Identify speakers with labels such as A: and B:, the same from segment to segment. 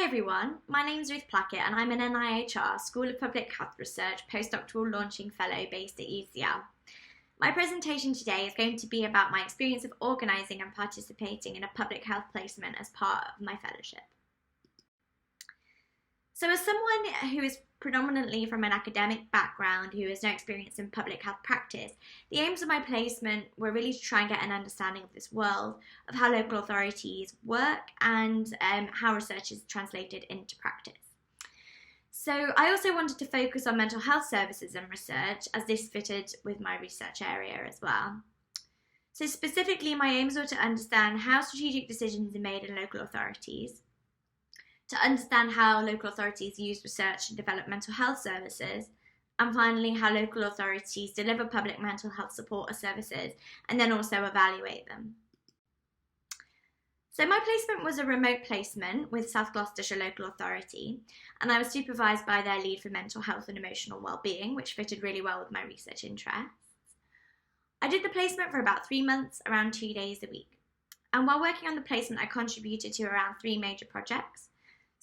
A: Hi everyone, my name is Ruth Plackett and I'm an NIHR School of Public Health Research Postdoctoral Launching Fellow based at UCL. My presentation today is going to be about my experience of organising and participating in a public health placement as part of my fellowship. So as someone who is predominantly from an academic background who has no experience in public health practice, the aims of my placement were really to try and get an understanding of this world, of how local authorities work and how research is translated into practice. So I also wanted to focus on mental health services and research, as this fitted with my research area as well. So specifically, my aims were to understand how strategic decisions are made in local authorities, to understand how local authorities use research to develop mental health services, and finally how local authorities deliver public mental health support or services and then also evaluate them. So my placement was a remote placement with South Gloucestershire Local Authority, and I was supervised by their lead for mental health and emotional well-being, which fitted really well with my research interests. I did the placement for about 3 months, around 2 days a week. And while working on the placement, I contributed to around 3 major projects.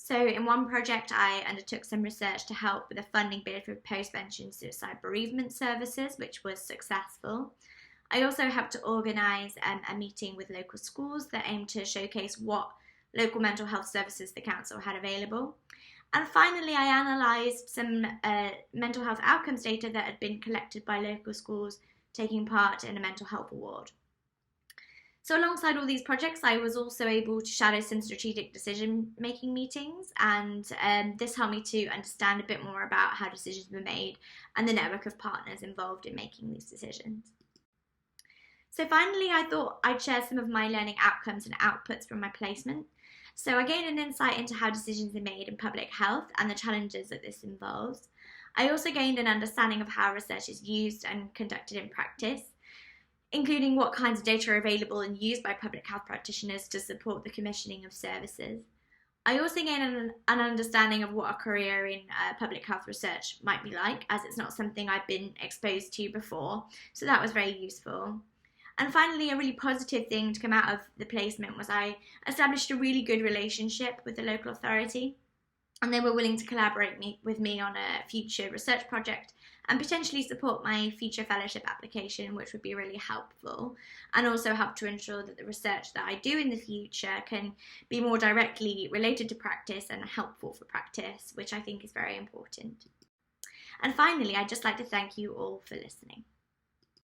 A: So in one project, I undertook some research to help with a funding bid for post-pension suicide bereavement services, which was successful. I also helped to organise a meeting with local schools that aimed to showcase what local mental health services the council had available. And finally, I analysed some mental health outcomes data that had been collected by local schools taking part in a mental health award. So alongside all these projects, I was also able to shadow some strategic decision-making meetings, and this helped me to understand a bit more about how decisions were made and the network of partners involved in making these decisions. So finally, I thought I'd share some of my learning outcomes and outputs from my placement. So I gained an insight into how decisions are made in public health and the challenges that this involves. I also gained an understanding of how research is used and conducted in practice, including what kinds of data are available and used by public health practitioners to support the commissioning of services. I also gained an understanding of what a career in public health research might be like, as it's not something I've been exposed to before, so that was very useful. And finally, a really positive thing to come out of the placement was I established a really good relationship with the local authority, and they were willing to collaborate with me on a future research project and potentially support my future fellowship application, which would be really helpful, and also help to ensure that the research that I do in the future can be more directly related to practice and helpful for practice, which I think is very important. And finally, I'd just like to thank you all for listening.